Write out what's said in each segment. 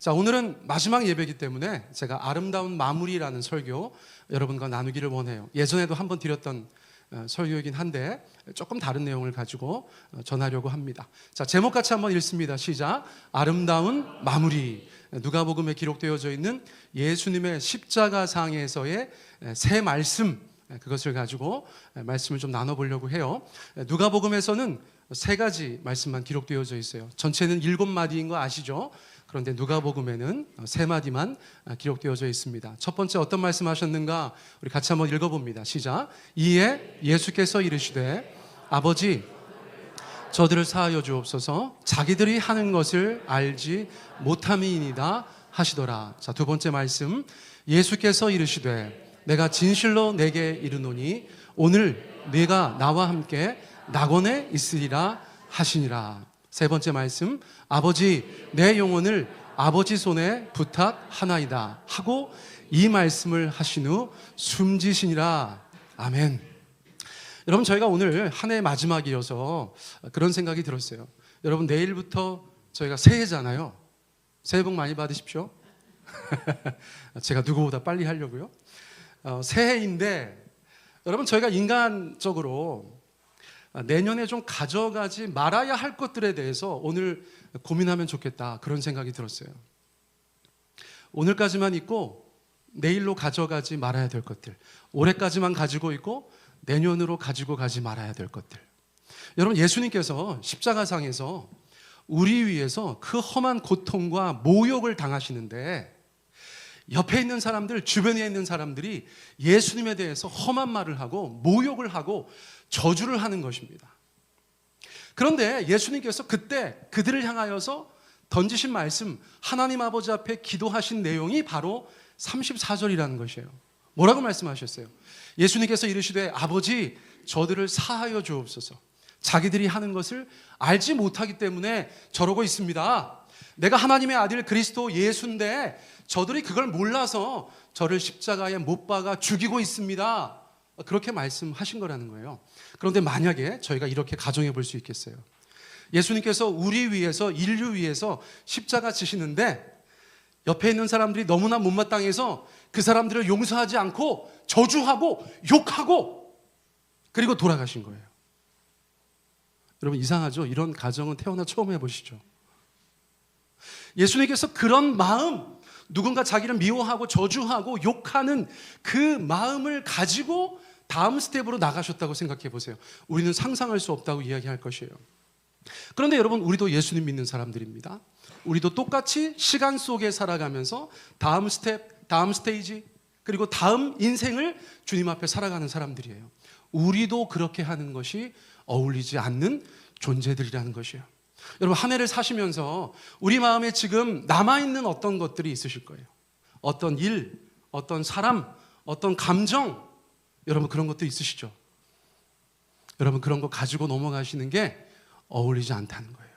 자, 오늘은 마지막 예배이기 때문에 제가 아름다운 마무리라는 설교 여러분과 나누기를 원해요. 예전에도 한번 드렸던 설교이긴 한데 조금 다른 내용을 가지고 전하려고 합니다. 자, 제목 같이 한번 읽습니다. 시작. 아름다운 마무리. 누가복음에 기록되어져 있는 예수님의 십자가상에서의 새 말씀, 그것을 가지고 말씀을 좀 나눠보려고 해요. 누가복음에서는 세 가지 말씀만 기록되어져 있어요. 전체는 7마디인 거 아시죠? 그런데 누가복음에는 3마디만 기록되어져 있습니다. 첫 번째 어떤 말씀하셨는가? 우리 같이 한번 읽어봅니다. 시작. 이에 예수께서 이르시되 아버지 저들을 사하여 주옵소서. 자기들이 하는 것을 알지 못함이니이다 하시더라. 자, 두 번째 말씀. 예수께서 이르시되 내가 진실로 내게 이르노니 오늘 네가 나와 함께 낙원에 있으리라 하시니라. 세 번째 말씀. 아버지 내 영혼을 아버지 손에 부탁하나이다 하고 이 말씀을 하신 후 숨지시니라. 아멘. 여러분, 저희가 오늘 한 해 마지막이어서 그런 생각이 들었어요. 여러분, 내일부터 저희가 새해잖아요. 새해 복 많이 받으십시오. 제가 누구보다 빨리 하려고요. 새해인데 여러분, 저희가 인간적으로 내년에 좀 가져가지 말아야 할 것들에 대해서 오늘 고민하면 좋겠다, 그런 생각이 들었어요. 오늘까지만 있고 내일로 가져가지 말아야 될 것들, 올해까지만 가지고 있고 내년으로 가지고 가지 말아야 될 것들. 여러분, 예수님께서 십자가상에서 우리 위해서 그 험한 고통과 모욕을 당하시는데 옆에 있는 사람들, 주변에 있는 사람들이 예수님에 대해서 험한 말을 하고 모욕을 하고 저주를 하는 것입니다. 그런데 예수님께서 그때 그들을 향하여서 던지신 말씀, 하나님 아버지 앞에 기도하신 내용이 바로 34절이라는 것이에요. 뭐라고 말씀하셨어요? 예수님께서 이르시되 아버지 저들을 사하여 주옵소서. 자기들이 하는 것을 알지 못하기 때문에 저러고 있습니다. 내가 하나님의 아들 그리스도 예수인데 저들이 그걸 몰라서 저를 십자가에 못 박아 죽이고 있습니다. 그렇게 말씀하신 거라는 거예요. 그런데 만약에 저희가 이렇게 가정해 볼 수 있겠어요? 예수님께서 우리 위해서, 인류 위해서 십자가 지시는데 옆에 있는 사람들이 너무나 못마땅해서 그 사람들을 용서하지 않고 저주하고 욕하고 그리고 돌아가신 거예요. 여러분, 이상하죠? 이런 가정은 태어나 처음 해보시죠. 예수님께서 그런 마음, 누군가 자기를 미워하고 저주하고 욕하는 그 마음을 가지고 다음 스텝으로 나가셨다고 생각해 보세요. 우리는 상상할 수 없다고 이야기할 것이에요. 그런데 여러분, 우리도 예수님 믿는 사람들입니다. 우리도 똑같이 시간 속에 살아가면서 다음 스텝, 다음 스테이지, 그리고 다음 인생을 주님 앞에 살아가는 사람들이에요. 우리도 그렇게 하는 것이 어울리지 않는 존재들이라는 것이에요. 여러분, 한 해를 사시면서 우리 마음에 지금 남아있는 어떤 것들이 있으실 거예요. 어떤 일, 어떤 사람, 어떤 감정, 여러분 그런 것도 있으시죠? 여러분, 그런 거 가지고 넘어가시는 게 어울리지 않다는 거예요.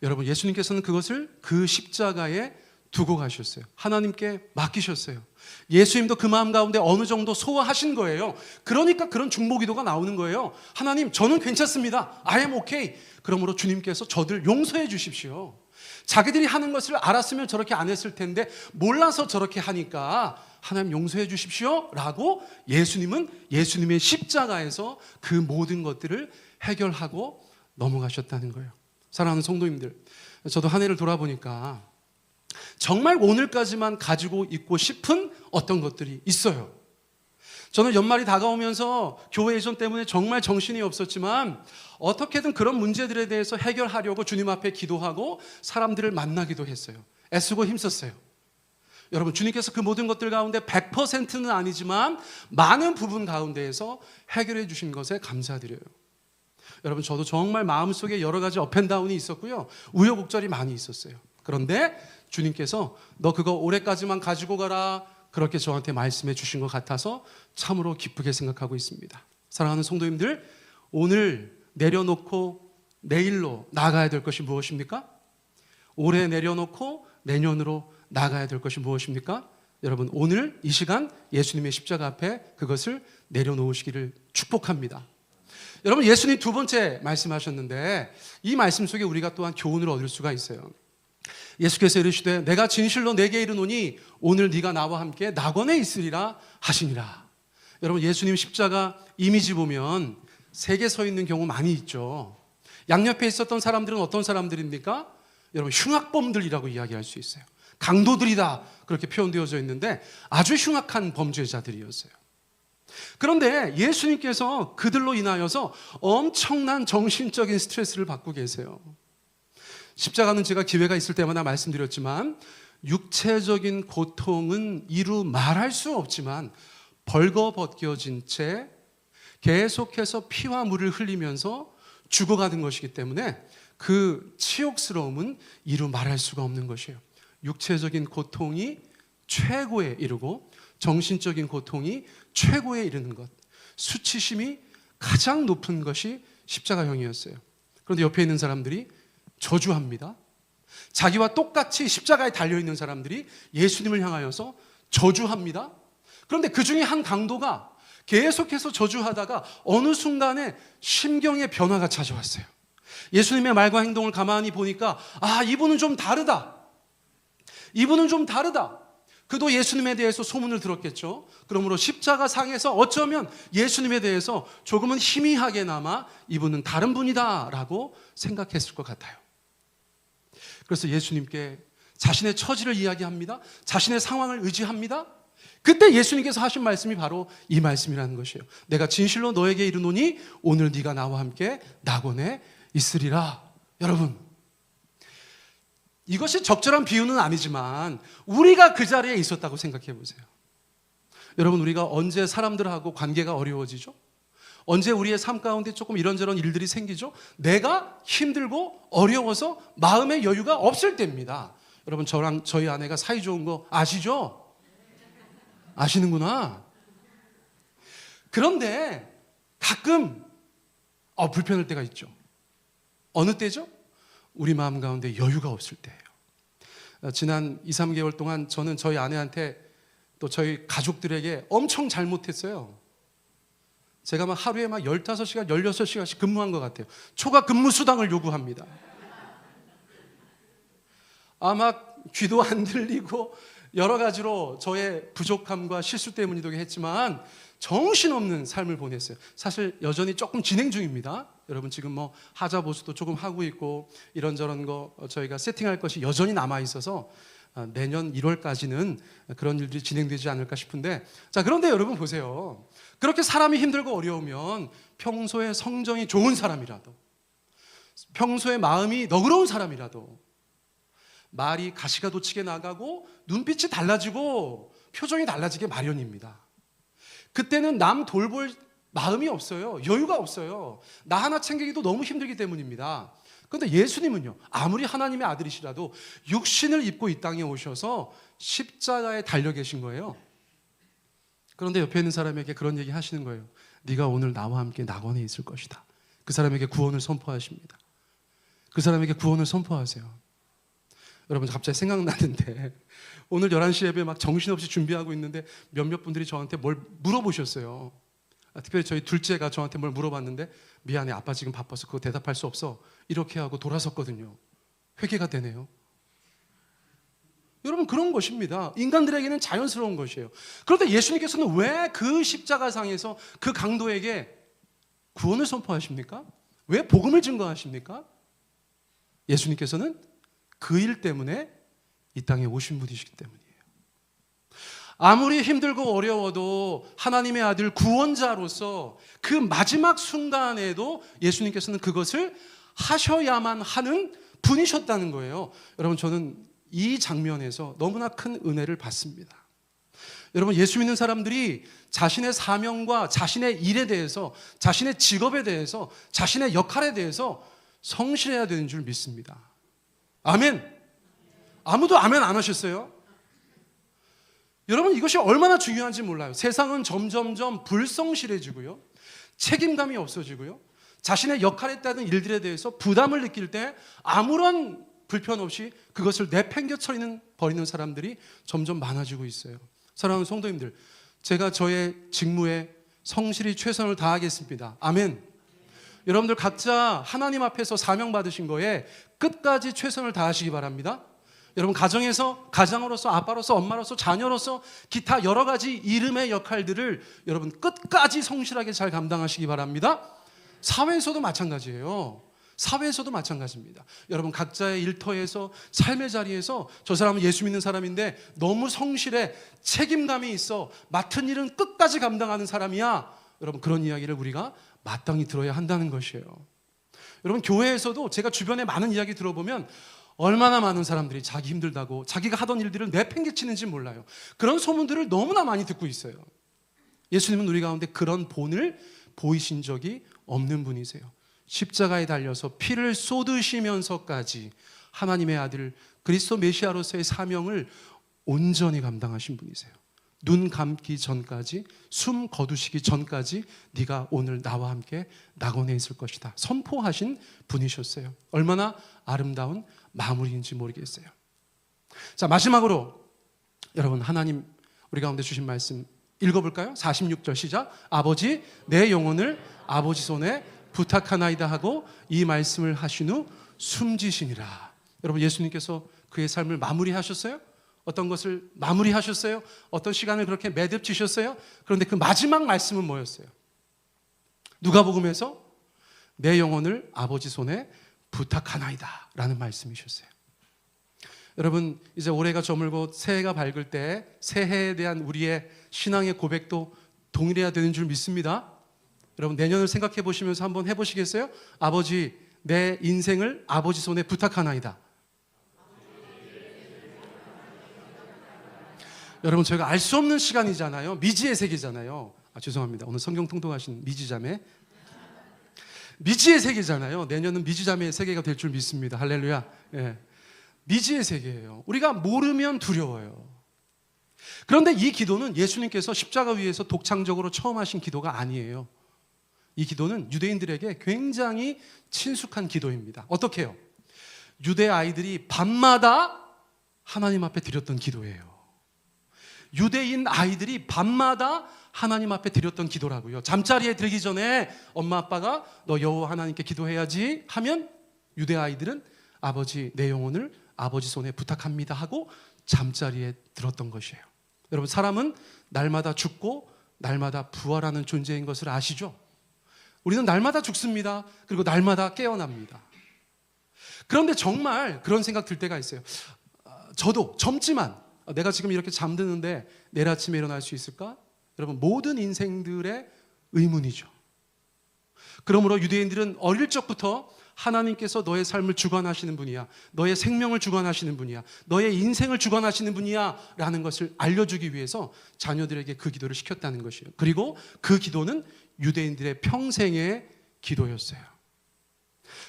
여러분, 예수님께서는 그것을 그 십자가에 두고 가셨어요. 하나님께 맡기셨어요. 예수님도 그 마음 가운데 어느 정도 소화하신 거예요. 그러니까 그런 중보기도가 나오는 거예요. 하나님, 저는 괜찮습니다. I am okay. 그러므로 주님께서 저들 용서해 주십시오. 자기들이 하는 것을 알았으면 저렇게 안 했을 텐데 몰라서 저렇게 하니까 하나님 용서해 주십시오 라고 예수님은 예수님의 십자가에서 그 모든 것들을 해결하고 넘어가셨다는 거예요. 사랑하는 성도님들, 저도 한 해를 돌아보니까 정말 오늘까지만 가지고 있고 싶은 어떤 것들이 있어요. 저는 연말이 다가오면서 교회 예전 때문에 정말 정신이 없었지만 어떻게든 그런 문제들에 대해서 해결하려고 주님 앞에 기도하고 사람들을 만나기도 했어요. 애쓰고 힘썼어요. 여러분, 주님께서 그 모든 것들 가운데 100%는 아니지만 많은 부분 가운데에서 해결해 주신 것에 감사드려요. 여러분, 저도 정말 마음속에 여러 가지 업앤다운이 있었고요, 우여곡절이 많이 있었어요. 그런데 주님께서 너 그거 올해까지만 가지고 가라, 그렇게 저한테 말씀해 주신 것 같아서 참으로 기쁘게 생각하고 있습니다. 사랑하는 성도님들, 오늘 내려놓고 내일로 나가야 될 것이 무엇입니까? 올해 내려놓고 내년으로 나가야 될 것이 무엇입니까? 여러분, 오늘 이 시간 예수님의 십자가 앞에 그것을 내려놓으시기를 축복합니다. 여러분, 예수님 두 번째 말씀하셨는데 이 말씀 속에 우리가 또한 교훈을 얻을 수가 있어요. 예수께서 이르시되 내가 진실로 내게 이르노니 오늘 네가 나와 함께 낙원에 있으리라 하시니라. 여러분, 예수님 십자가 이미지 보면 세 개 서 있는 경우 많이 있죠. 양옆에 있었던 사람들은 어떤 사람들입니까? 여러분, 흉악범들이라고 이야기할 수 있어요. 강도들이다 그렇게 표현되어져 있는데 아주 흉악한 범죄자들이었어요. 그런데 예수님께서 그들로 인하여서 엄청난 정신적인 스트레스를 받고 계세요. 십자가는 제가 기회가 있을 때마다 말씀드렸지만 육체적인 고통은 이루 말할 수 없지만 벌거벗겨진 채 계속해서 피와 물을 흘리면서 죽어가는 것이기 때문에 그 치욕스러움은 이루 말할 수가 없는 것이에요. 육체적인 고통이 최고에 이르고 정신적인 고통이 최고에 이르는 것, 수치심이 가장 높은 것이 십자가형이었어요. 그런데 옆에 있는 사람들이 저주합니다. 자기와 똑같이 십자가에 달려있는 사람들이 예수님을 향하여서 저주합니다. 그런데 그 중에 한 강도가 계속해서 저주하다가 어느 순간에 심경의 변화가 찾아왔어요. 예수님의 말과 행동을 가만히 보니까 이분은 좀 다르다. 이분은 좀 다르다. 그도 예수님에 대해서 소문을 들었겠죠. 그러므로 십자가 상에서 어쩌면 예수님에 대해서 조금은 희미하게나마 이분은 다른 분이다 라고 생각했을 것 같아요. 그래서 예수님께 자신의 처지를 이야기합니다. 자신의 상황을 의지합니다. 그때 예수님께서 하신 말씀이 바로 이 말씀이라는 것이에요. 내가 진실로 너에게 이르노니 오늘 네가 나와 함께 낙원에 있으리라. 여러분, 이것이 적절한 비유는 아니지만 우리가 그 자리에 있었다고 생각해 보세요. 여러분, 우리가 언제 사람들하고 관계가 어려워지죠? 언제 우리의 삶 가운데 조금 이런저런 일들이 생기죠? 내가 힘들고 어려워서 마음의 여유가 없을 때입니다. 여러분, 저랑 저희 아내가 사이 좋은 거 아시죠? 아시는구나. 그런데 가끔 불편할 때가 있죠. 어느 때죠? 우리 마음 가운데 여유가 없을 때예요. 지난 2, 3개월 동안 저는 저희 아내한테 또 저희 가족들에게 엄청 잘못했어요. 제가 막 하루에 막 15시간, 16시간씩 근무한 것 같아요. 초과 근무 수당을 요구합니다. 막 귀도 안 들리고 여러 가지로 저의 부족함과 실수 때문이기도 했지만 정신없는 삶을 보냈어요. 사실 여전히 조금 진행 중입니다. 여러분, 지금 뭐 하자 보수도 조금 하고 있고 이런저런 거 저희가 세팅할 것이 여전히 남아 있어서 내년 1월까지는 그런 일들이 진행되지 않을까 싶은데, 자, 그런데 여러분 보세요. 그렇게 사람이 힘들고 어려우면 평소에 성정이 좋은 사람이라도, 평소에 마음이 너그러운 사람이라도 말이 가시가 돋치게 나가고 눈빛이 달라지고 표정이 달라지게 마련입니다. 그때는 남 돌볼 마음이 없어요. 여유가 없어요. 나 하나 챙기기도 너무 힘들기 때문입니다. 그런데 예수님은요, 아무리 하나님의 아들이시라도 육신을 입고 이 땅에 오셔서 십자가에 달려 계신 거예요. 그런데 옆에 있는 사람에게 그런 얘기 하시는 거예요. 네가 오늘 나와 함께 낙원에 있을 것이다. 그 사람에게 구원을 선포하십니다. 그 사람에게 구원을 선포하세요. 여러분, 갑자기 생각나는데 오늘 11시 예배 막 정신없이 준비하고 있는데 몇몇 분들이 저한테 뭘 물어보셨어요. 특별히 저희 둘째가 저한테 뭘 물어봤는데 미안해, 아빠 지금 바빠서 그거 대답할 수 없어, 이렇게 하고 돌아섰거든요. 회개가 되네요. 여러분, 그런 것입니다. 인간들에게는 자연스러운 것이에요. 그런데 예수님께서는 왜 그 십자가상에서 그 강도에게 구원을 선포하십니까? 왜 복음을 증거하십니까? 예수님께서는 그 일 때문에 이 땅에 오신 분이시기 때문이에요. 아무리 힘들고 어려워도 하나님의 아들 구원자로서 그 마지막 순간에도 예수님께서는 그것을 하셔야만 하는 분이셨다는 거예요. 여러분, 저는 이 장면에서 너무나 큰 은혜를 받습니다. 여러분, 예수 믿는 사람들이 자신의 사명과 자신의 일에 대해서, 자신의 직업에 대해서, 자신의 역할에 대해서 성실해야 되는 줄 믿습니다. 아멘. 아무도 아멘 안 하셨어요? 여러분, 이것이 얼마나 중요한지 몰라요. 세상은 점점점 불성실해지고요, 책임감이 없어지고요, 자신의 역할에 따른 일들에 대해서 부담을 느낄 때 아무런 불편 없이 그것을 내팽겨 버리는 사람들이 점점 많아지고 있어요. 사랑하는 성도님들, 제가 저의 직무에 성실히 최선을 다하겠습니다. 아멘. 여러분들 각자 하나님 앞에서 사명 받으신 거에 끝까지 최선을 다하시기 바랍니다. 여러분 가장으로서 아빠로서 엄마로서 자녀로서 기타 여러 가지 이름의 역할들을 여러분 끝까지 성실하게 잘 감당하시기 바랍니다. 사회에서도 마찬가지예요. 사회에서도 마찬가지입니다. 여러분 각자의 일터에서 삶의 자리에서 저 사람은 예수 믿는 사람인데 너무 성실해, 책임감이 있어, 맡은 일은 끝까지 감당하는 사람이야. 여러분 그런 이야기를 우리가 마땅히 들어야 한다는 것이에요. 여러분 교회에서도 제가 주변에 많은 이야기 들어보면 얼마나 많은 사람들이 자기 힘들다고 자기가 하던 일들을 내팽개치는지 몰라요. 그런 소문들을 너무나 많이 듣고 있어요. 예수님은 우리 가운데 그런 본을 보이신 적이 없는 분이세요. 십자가에 달려서 피를 쏟으시면서까지 하나님의 아들 그리스도 메시아로서의 사명을 온전히 감당하신 분이세요. 눈 감기 전까지, 숨 거두시기 전까지 네가 오늘 나와 함께 낙원에 있을 것이다 선포하신 분이셨어요. 얼마나 아름다운 마무리인지 모르겠어요. 자, 마지막으로 여러분 하나님 우리 가운데 주신 말씀 읽어볼까요? 46절 시작. 아버지 내 영혼을 아버지 손에 부탁하나이다 하고 이 말씀을 하신 후 숨지시니라. 여러분 예수님께서 그의 삶을 마무리하셨어요? 어떤 것을 마무리하셨어요? 어떤 시간을 그렇게 매듭지셨어요? 그런데 그 마지막 말씀은 뭐였어요? 누가복음에서 내 영혼을 아버지 손에 부탁하나이다 라는 말씀이셨어요. 여러분 이제 올해가 저물고 새해가 밝을 때 새해에 대한 우리의 신앙의 고백도 동일해야 되는 줄 믿습니다. 여러분 내년을 생각해 보시면서 한번 해보시겠어요? 아버지 내 인생을 아버지 손에 부탁하나이다. 여러분 저희가 알 수 없는 시간이잖아요. 미지의 세계잖아요. 죄송합니다. 오늘 성경 통독하신 미지자매. 미지의 세계잖아요. 내년은 미지자매의 세계가 될 줄 믿습니다. 할렐루야. 예. 미지의 세계예요. 우리가 모르면 두려워요. 그런데 이 기도는 예수님께서 십자가 위에서 독창적으로 처음 하신 기도가 아니에요. 이 기도는 유대인들에게 굉장히 친숙한 기도입니다. 어떻게 해요? 유대 아이들이 밤마다 하나님 앞에 드렸던 기도예요. 유대인 아이들이 밤마다 하나님 앞에 드렸던 기도라고요. 잠자리에 들기 전에 엄마 아빠가 너 여호와 하나님께 기도해야지 하면 유대 아이들은 아버지 내 영혼을 아버지 손에 부탁합니다 하고 잠자리에 들었던 것이에요. 여러분 사람은 날마다 죽고 날마다 부활하는 존재인 것을 아시죠? 우리는 날마다 죽습니다. 그리고 날마다 깨어납니다. 그런데 정말 그런 생각 들 때가 있어요. 저도 젊지만 내가 지금 이렇게 잠드는데 내일 아침에 일어날 수 있을까? 여러분 모든 인생들의 의문이죠. 그러므로 유대인들은 어릴 적부터 하나님께서 너의 삶을 주관하시는 분이야, 너의 생명을 주관하시는 분이야, 너의 인생을 주관하시는 분이야 라는 것을 알려주기 위해서 자녀들에게 그 기도를 시켰다는 것이에요. 그리고 그 기도는 유대인들의 평생의 기도였어요.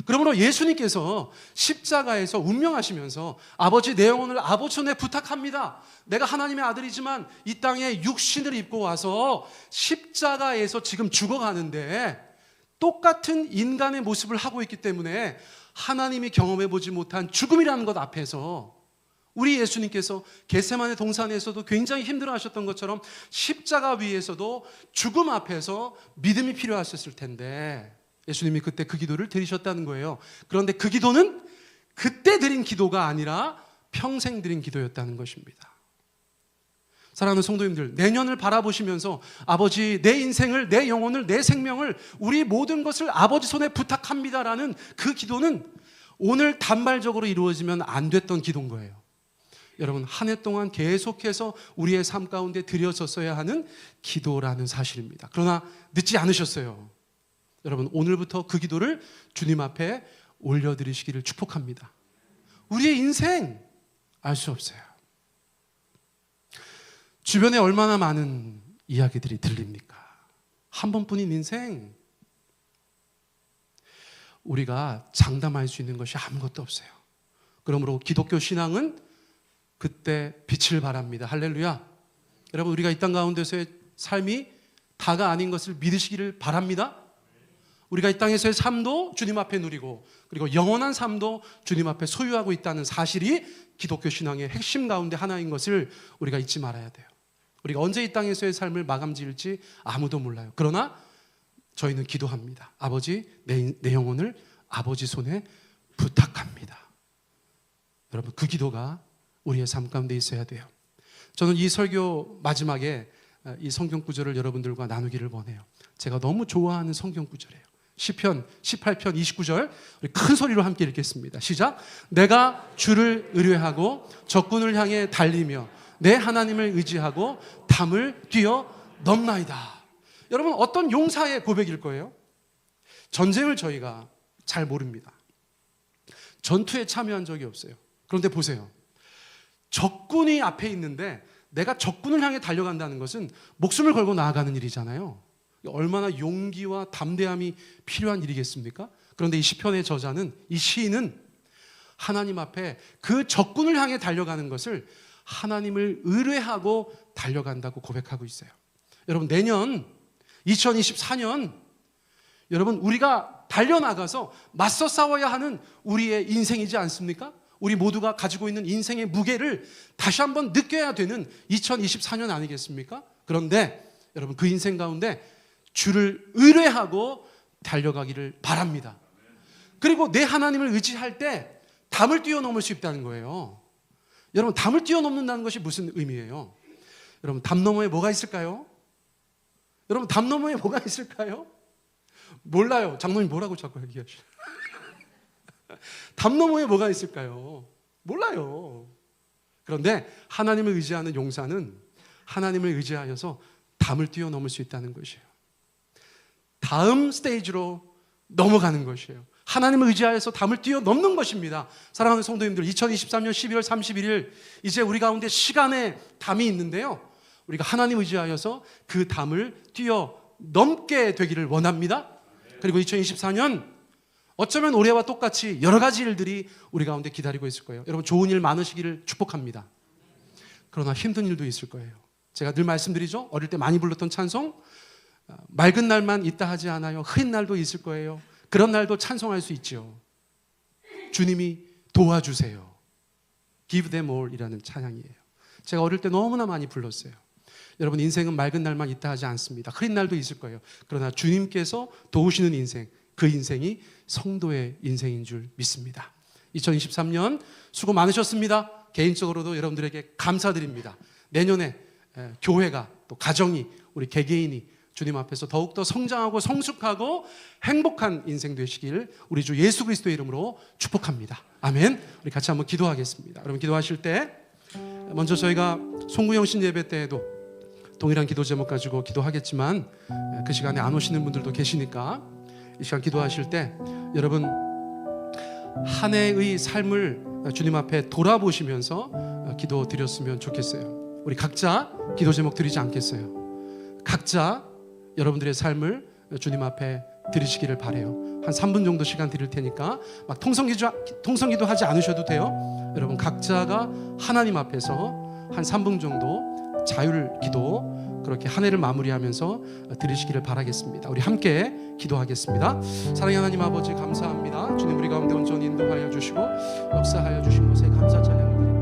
그러므로 예수님께서 십자가에서 운명하시면서 아버지 내 영혼을 아버지 손에 부탁합니다. 내가 하나님의 아들이지만 이 땅에 육신을 입고 와서 십자가에서 지금 죽어가는데 똑같은 인간의 모습을 하고 있기 때문에 하나님이 경험해보지 못한 죽음이라는 것 앞에서 우리 예수님께서 겟세마네 동산에서도 굉장히 힘들어하셨던 것처럼 십자가 위에서도 죽음 앞에서 믿음이 필요하셨을 텐데 예수님이 그때 그 기도를 드리셨다는 거예요. 그런데 그 기도는 그때 드린 기도가 아니라 평생 드린 기도였다는 것입니다. 사랑하는 성도님들, 내년을 바라보시면서 아버지 내 인생을, 내 영혼을, 내 생명을, 우리 모든 것을 아버지 손에 부탁합니다라는 그 기도는 오늘 단발적으로 이루어지면 안 됐던 기도인 거예요. 여러분 한 해 동안 계속해서 우리의 삶 가운데 드려졌어야 하는 기도라는 사실입니다. 그러나 늦지 않으셨어요. 여러분 오늘부터 그 기도를 주님 앞에 올려드리시기를 축복합니다. 우리의 인생 알 수 없어요. 주변에 얼마나 많은 이야기들이 들립니까? 한 번뿐인 인생, 우리가 장담할 수 있는 것이 아무것도 없어요. 그러므로 기독교 신앙은 그때 빛을 발합니다. 할렐루야. 여러분 우리가 이 땅 가운데서의 삶이 다가 아닌 것을 믿으시기를 바랍니다. 우리가 이 땅에서의 삶도 주님 앞에 누리고 그리고 영원한 삶도 주님 앞에 소유하고 있다는 사실이 기독교 신앙의 핵심 가운데 하나인 것을 우리가 잊지 말아야 돼요. 우리가 언제 이 땅에서의 삶을 마감 지을지 아무도 몰라요. 그러나 저희는 기도합니다. 아버지 내 영혼을 아버지 손에 부탁합니다. 여러분 그 기도가 우리의 삶 가운데 있어야 돼요. 저는 이 설교 마지막에 이 성경 구절을 여러분들과 나누기를 원해요. 제가 너무 좋아하는 성경 구절이에요. 시편 18편 29절 우리 큰 소리로 함께 읽겠습니다. 시작. 내가 주를 의뢰하고 적군을 향해 달리며 내 하나님을 의지하고 담을 뛰어 넘나이다. 여러분, 어떤 용사의 고백일 거예요? 전쟁을 저희가 잘 모릅니다. 전투에 참여한 적이 없어요. 그런데 보세요. 적군이 앞에 있는데 내가 적군을 향해 달려간다는 것은 목숨을 걸고 나아가는 일이잖아요. 얼마나 용기와 담대함이 필요한 일이겠습니까? 그런데 이 시편의 저자는, 이 시인은 하나님 앞에 그 적군을 향해 달려가는 것을 하나님을 의뢰하고 달려간다고 고백하고 있어요. 여러분, 내년 2024년 여러분, 우리가 달려나가서 맞서 싸워야 하는 우리의 인생이지 않습니까? 우리 모두가 가지고 있는 인생의 무게를 다시 한번 느껴야 되는 2024년 아니겠습니까? 그런데 여러분, 그 인생 가운데 주를 의뢰하고 달려가기를 바랍니다. 그리고 내 하나님을 의지할 때 담을 뛰어넘을 수 있다는 거예요. 여러분, 담을 뛰어넘는다는 것이 무슨 의미예요? 여러분, 담 너머에 뭐가 있을까요? 여러분, 담 너머에 뭐가 있을까요? 몰라요. 장로님 뭐라고 자꾸 얘기하시죠? 담 너머에 뭐가 있을까요? 몰라요. 그런데 하나님을 의지하는 용사는 하나님을 의지하여서 담을 뛰어넘을 수 있다는 것이에요. 다음 스테이지로 넘어가는 것이에요. 하나님을 의지하여서 담을 뛰어넘는 것입니다. 사랑하는 성도님들, 2023년 12월 31일 이제 우리 가운데 시간의 담이 있는데요, 우리가 하나님 의지하여서 그 담을 뛰어넘게 되기를 원합니다. 그리고 2024년 어쩌면 올해와 똑같이 여러 가지 일들이 우리 가운데 기다리고 있을 거예요. 여러분, 좋은 일 많으시기를 축복합니다. 그러나 힘든 일도 있을 거예요. 제가 늘 말씀드리죠. 어릴 때 많이 불렀던 찬송, 맑은 날만 있다 하지 않아요. 흐린 날도 있을 거예요. 그런 날도 찬송할 수 있죠. 주님이 도와주세요. Give them all 이라는 찬양이에요. 제가 어릴 때 너무나 많이 불렀어요. 여러분, 인생은 맑은 날만 있다 하지 않습니다. 흐린 날도 있을 거예요. 그러나 주님께서 도우시는 인생, 그 인생이 성도의 인생인 줄 믿습니다. 2023년 수고 많으셨습니다. 개인적으로도 여러분들에게 감사드립니다. 내년에 교회가, 또 가정이, 우리 개개인이 주님 앞에서 더욱더 성장하고 성숙하고 행복한 인생 되시길 우리 주 예수 그리스도의 이름으로 축복합니다. 아멘. 우리 같이 한번 기도하겠습니다. 여러분, 기도하실 때 먼저 저희가 송구영신 예배 때에도 동일한 기도 제목 가지고 기도하겠지만 그 시간에 안 오시는 분들도 계시니까 이 시간 기도하실 때 여러분, 한 해의 삶을 주님 앞에 돌아보시면서 기도 드렸으면 좋겠어요. 우리 각자 기도 제목 드리지 않겠어요? 각자 여러분들의 삶을 주님 앞에 드리시기를 바래요. 한 3분 정도 시간 드릴 테니까 막 통성기도 하지 않으셔도 돼요. 여러분, 각자가 하나님 앞에서 한 3분 정도 자율 기도 그렇게 한 해를 마무리하면서 드리시기를 바라겠습니다. 우리 함께 기도하겠습니다. 사랑의 하나님 아버지, 감사합니다. 주님, 우리 가운데 온전히 인도하여 주시고 역사하여 주신 것에 감사 찬양을 드립니다.